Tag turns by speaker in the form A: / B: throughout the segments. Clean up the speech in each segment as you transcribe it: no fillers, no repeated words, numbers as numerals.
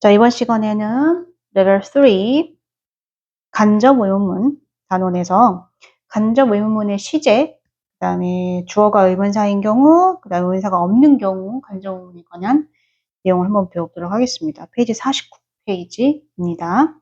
A: 자, 이번 시간에는 레벨 3 간접 의문문 단원에서 간접 의문문의 시제, 그 다음에 주어가 의문사인 경우, 그 다음에 의문사가 없는 경우 간접 의문문에 관한 내용을 한번 배워보도록 하겠습니다. 페이지 49페이지입니다.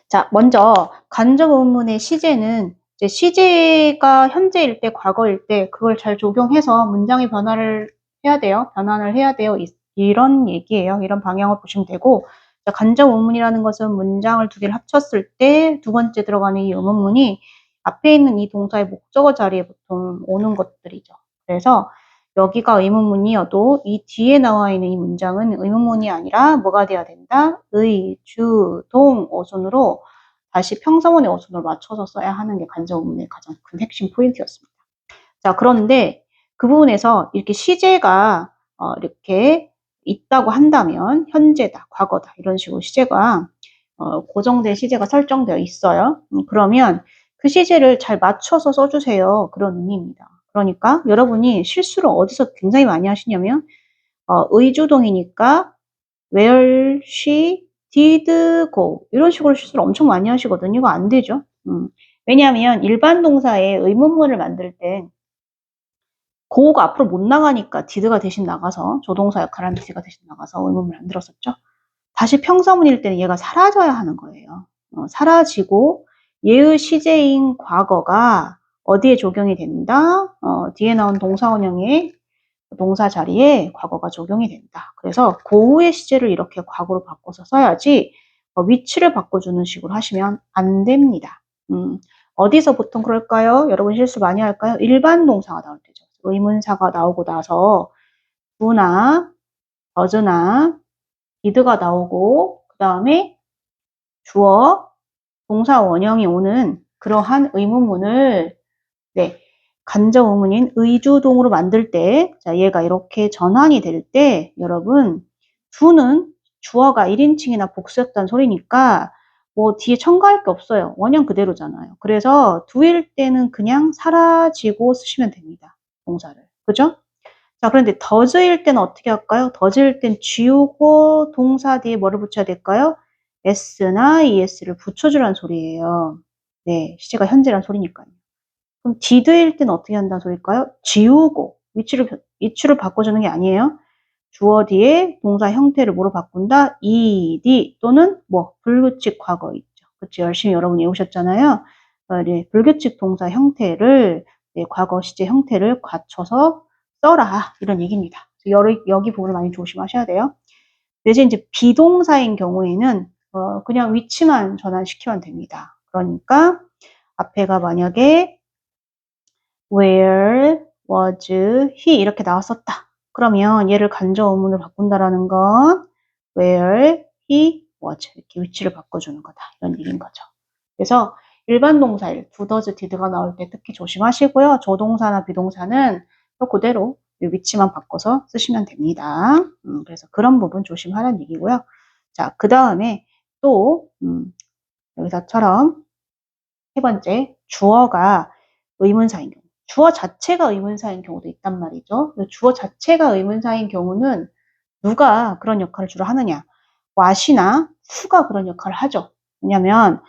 A: 자, 먼저 간접 의문문의 시제는 이제 시제가 현재일 때, 과거일 때 그걸 잘 적용해서 문장의 변화를 해야 돼요. 변환을 해야 돼요. 이런 얘기예요. 이런 방향을 보시면 되고, 자, 간접 의문문이라는 것은 문장을 두 개를 합쳤을 때 두 번째 들어가는 이 의문문이 앞에 있는 이 동사의 목적어 자리에 보통 오는 것들이죠. 그래서 여기가 의문문이어도 이 뒤에 나와 있는 이 문장은 의문문이 아니라 뭐가 돼야 된다? 의, 주, 동, 어순으로 다시 평서문의 어순으로 맞춰서 써야 하는 게 간접 의문문의 가장 큰 핵심 포인트였습니다. 자, 그런데 그 부분에서 이렇게 시제가 이렇게 있다고 한다면 현재다, 과거다 이런 식으로 시제가 고정된 시제가 설정되어 있어요. 그러면 그 시제를 잘 맞춰서 써주세요. 그런 의미입니다. 그러니까 여러분이 실수를 어디서 굉장히 많이 하시냐면 의주동이니까 where she did go 이런 식으로 실수를 엄청 많이 하시거든요. 이거 안 되죠. 왜냐하면 일반 동사에 의문문을 만들 때 go가 앞으로 못 나가니까 did가 대신 나가서 조동사 역할을 하는 did가 대신 나가서 의문문을 만들었었죠. 다시 평서문일 때는 얘가 사라져야 하는 거예요. 사라지고 얘의 시제인 과거가 어디에 적용이 된다? 뒤에 나온 동사원형의 동사 자리에 과거가 적용이 된다. 그래서 고우의 시제를 이렇게 과거로 바꿔서 써야지 위치를 바꿔주는 식으로 하시면 안 됩니다. 어디서 보통 그럴까요? 여러분 실수 많이 할까요? 일반 동사가 나올 때죠. 의문사가 나오고 나서 do나 does나 did가 나오고 그 다음에 주어, 동사 원형이 오는 그러한 의문문을 간접 의문인 의주동으로 만들 때, 자, 얘가 이렇게 전환이 될 때, 여러분, do는 주어가 1인칭이나 복수였다는 소리니까, 뭐, 뒤에 첨가할 게 없어요. 원형 그대로잖아요. 그래서 do일 때는 그냥 사라지고 쓰시면 됩니다. 동사를. 그죠? 자, 그런데 does일 때는 어떻게 할까요? does일 땐 지우고 동사 뒤에 뭐를 붙여야 될까요? s나 es를 붙여주라는 소리예요. 네, 시제가 현재란 소리니까요. 그럼 did일 때는 어떻게 한다는 소리일까요? 지우고 위치를 바꿔주는 게 아니에요. 주어 뒤에 동사 형태를 뭐로 바꾼다? ed 또는 뭐 불규칙 과거 있죠. 그치, 열심히 여러분 외우셨잖아요. 네, 불규칙 동사 형태를 과거 시제 형태를 갖춰서 써라 이런 얘기입니다. 여기 부분을 많이 조심하셔야 돼요. 대신 이제 비동사인 경우에는 그냥 위치만 전환시키면 됩니다. 그러니까 앞에가 만약에 where was he 이렇게 나왔었다. 그러면 얘를 간접 의문으로 바꾼다라는 건 where he was 이렇게 위치를 바꿔주는 거다. 이런 얘기인 거죠. 그래서 일반 동사일 do, does, did가 나올 때 특히 조심하시고요. 조동사나 비동사는 그대로 위치만 바꿔서 쓰시면 됩니다. 그래서 그런 부분 조심하라는 얘기고요. 자, 그 다음에 또 여기서처럼 세 번째 주어가 의문사인 경우. 주어 자체가 의문사인 경우도 있단 말이죠. 주어 자체가 의문사인 경우는 누가 그런 역할을 주로 하느냐. what이나 who가 그런 역할을 하죠. 왜냐하면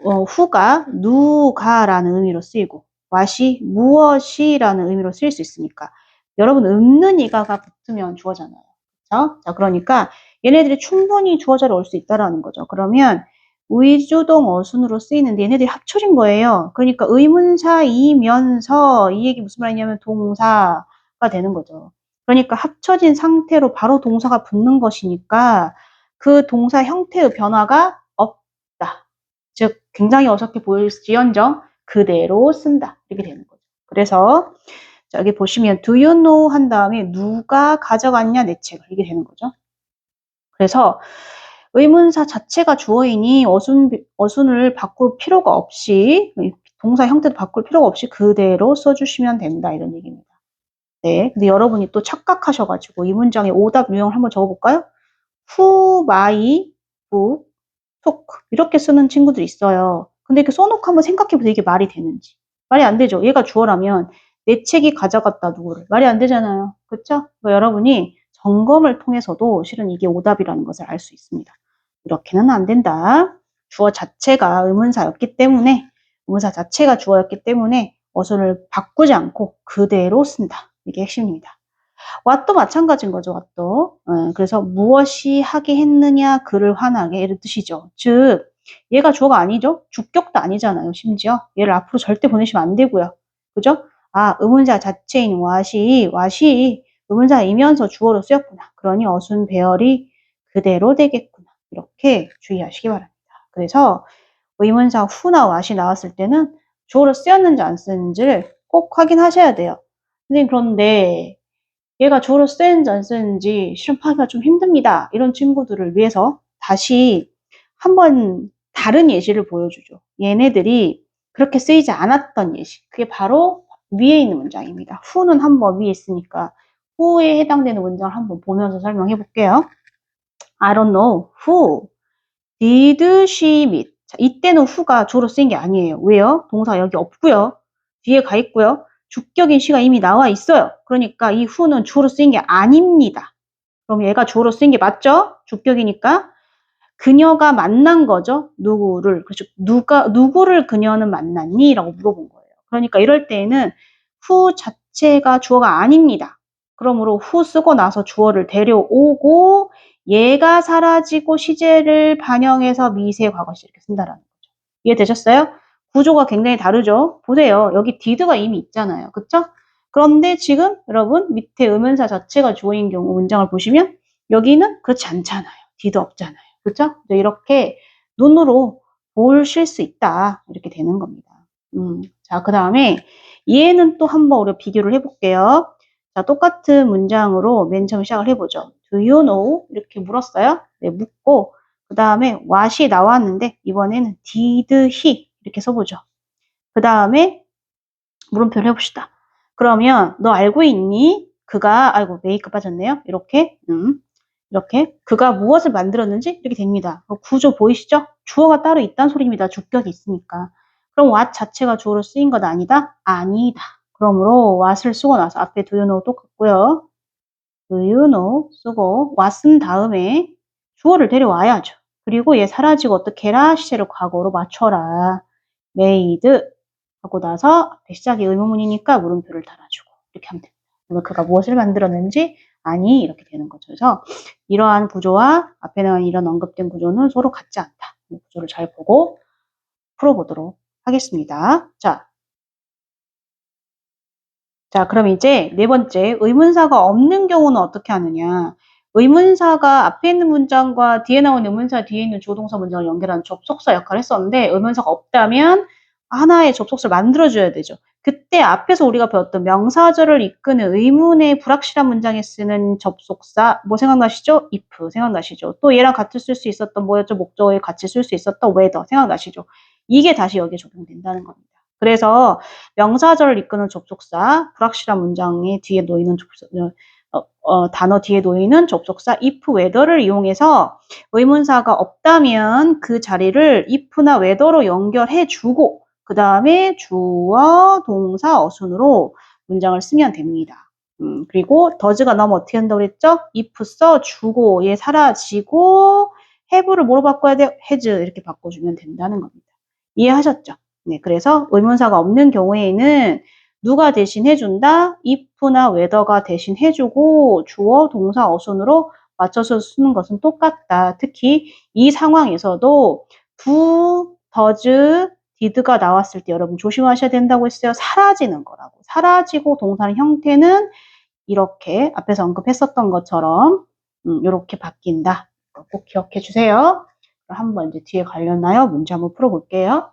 A: who가 누가라는 의미로 쓰이고 what이 무엇이라는 의미로 쓰일 수 있으니까. 여러분 없는 이가가 붙으면 주어잖아요. 그렇죠? 자, 그러니까 얘네들이 충분히 주어 자리에 올 수 있다라는 거죠. 그러면 의주동 어순으로 쓰이는데 얘네들이 합쳐진 거예요. 그러니까 의문사이면서 이 얘기 무슨 말이냐면 동사가 되는 거죠. 그러니까 합쳐진 상태로 바로 동사가 붙는 것이니까 그 동사 형태의 변화가 없다. 즉 굉장히 어설프게 보일지언정 그대로 쓴다. 이렇게 되는 거죠. 그래서 여기 보시면 do you know 한 다음에 누가 가져갔냐 내 책을 이게 되는 거죠. 그래서 의문사 자체가 주어이니 어순을 바꿀 필요가 없이 동사 형태도 바꿀 필요가 없이 그대로 써주시면 된다 이런 얘기입니다. 네, 근데 여러분이 또 착각하셔가지고 이 문장의 오답 유형을 한번 적어볼까요? who, my, book, took 이렇게 쓰는 친구들이 있어요. 근데 이렇게 써놓고 한번 생각해보세요. 이게 말이 되는지. 말이 안 되죠. 얘가 주어라면 내 책이 가져갔다 누구를. 말이 안 되잖아요. 그렇죠? 여러분이 점검을 통해서도 실은 이게 오답이라는 것을 알 수 있습니다. 이렇게는 안 된다. 주어 자체가 의문사였기 때문에 의문사 자체가 주어였기 때문에 어순을 바꾸지 않고 그대로 쓴다. 이게 핵심입니다. what도 마찬가지인 거죠. what도. 그래서 무엇이 하게 했느냐 그를 화나게 이런 뜻이죠. 즉 얘가 주어가 아니죠. 주격도 아니잖아요. 심지어 얘를 앞으로 절대 보내시면 안 되고요. 그죠? 아 의문사 자체인 what이 의문사이면서 주어로 쓰였구나. 그러니 어순 배열이 그대로 되겠구나. 이렇게 주의하시기 바랍니다. 그래서 의문사 who나 what이 나왔을 때는 주어로 쓰였는지 안 쓰였는지를 꼭 확인하셔야 돼요. 선생님 그런데 얘가 주어로 쓰였는지 안 쓰였는지 실험 파악하기가 좀 힘듭니다. 이런 친구들을 위해서 다시 한번 다른 예시를 보여주죠. 얘네들이 그렇게 쓰이지 않았던 예시. 그게 바로 위에 있는 문장입니다. who는 한번 위에 있으니까 who에 해당되는 문장을 한번 보면서 설명해 볼게요. I don't know who did she meet. 자, 이때는 who가 주어로 쓰인 게 아니에요. 왜요? 동사 여기 없고요. 뒤에 가 있고요. 주격인 she가 이미 나와 있어요. 그러니까 이 who는 주어로 쓰인 게 아닙니다. 그럼 얘가 주어로 쓰인 게 맞죠? 주격이니까. 그녀가 만난 거죠. 누구를. 그렇죠. 누구를 그녀는 만났니? 라고 물어본 거예요. 그러니까 이럴 때에는 who 자체가 주어가 아닙니다. 그러므로 who 쓰고 나서 주어를 데려오고 얘가 사라지고 시제를 반영해서 미세 과거시 이렇게 쓴다라는 거죠. 이해되셨어요? 구조가 굉장히 다르죠? 보세요. 여기 did가 이미 있잖아요. 그쵸? 그런데 지금 여러분 밑에 의문사 자체가 주어인 경우 문장을 보시면 여기는 그렇지 않잖아요. did 없잖아요. 그죠? 이렇게 눈으로 보실 수 있다. 이렇게 되는 겁니다. 자, 그 다음에 얘는 또 한번 우리가 비교를 해볼게요. 자, 똑같은 문장으로 맨 처음 시작을 해보죠. Do you know? 이렇게 물었어요. 네, 묻고 그 다음에 what이 나왔는데 이번에는 did he? 이렇게 써보죠. 그 다음에 물음표를 해봅시다. 그러면 너 알고 있니? 그가 아이고 메이크 빠졌네요. 이렇게 이렇게 그가 무엇을 만들었는지 이렇게 됩니다. 구조 보이시죠? 주어가 따로 있다는 소리입니다. 주격이 있으니까. 그럼 what 자체가 주어로 쓰인 것 아니다? 아니다. 그러므로 what을 쓰고 나서 앞에 do you know 똑같고요. do you know 쓰고 what 쓴 다음에 주어를 데려와야죠. 그리고 얘 사라지고 어떻게 해라? 시제를 과거로 맞춰라. made 하고 나서 앞에 시작이 의문문이니까 물음표를 달아주고 이렇게 하면 됩니다. 그러면 그가 무엇을 만들었는지 아니 이렇게 되는 거죠. 그래서 이러한 구조와 앞에 나온 이런 언급된 구조는 서로 같지 않다. 이 구조를 잘 보고 풀어보도록 하겠습니다. 자, 그럼 이제 네 번째 의문사가 없는 경우는 어떻게 하느냐. 의문사가 앞에 있는 문장과 뒤에 나온 의문사 뒤에 있는 주어동사 문장을 연결하는 접속사 역할을 했었는데 의문사가 없다면 하나의 접속사를 만들어줘야 되죠. 그때 앞에서 우리가 배웠던 명사절을 이끄는 의문의 불확실한 문장에 쓰는 접속사 뭐 생각나시죠? if 생각나시죠? 또 얘랑 같이 쓸 수 있었던 뭐였죠? 목적어에 같이 쓸 수 있었던 whether 생각나시죠? 이게 다시 여기에 적용된다는 겁니다. 그래서 명사절을 이끄는 접속사, 불확실한 문장의 뒤에 놓이는 단어 뒤에 놓이는 접속사 if, whether를 이용해서 의문사가 없다면 그 자리를 if나 whether로 연결해주고 그 다음에 주어, 동사, 어순으로 문장을 쓰면 됩니다. 그리고 does가 나오면 어떻게 한다고 그랬죠? if 써주고 얘 사라지고 have를 뭐로 바꿔야 돼요? has 이렇게 바꿔주면 된다는 겁니다. 이해하셨죠? 네, 그래서 의문사가 없는 경우에는 누가 대신 해준다? if나 whether가 대신 해주고 주어, 동사, 어순으로 맞춰서 쓰는 것은 똑같다. 특히 이 상황에서도 do, does, did가 나왔을 때 여러분 조심하셔야 된다고 했어요. 사라지는 거라고. 사라지고 동사의 형태는 이렇게 앞에서 언급했었던 것처럼 이렇게 바뀐다. 꼭 기억해 주세요. 한번 이제 뒤에 관련하여 문제 한번 풀어볼게요.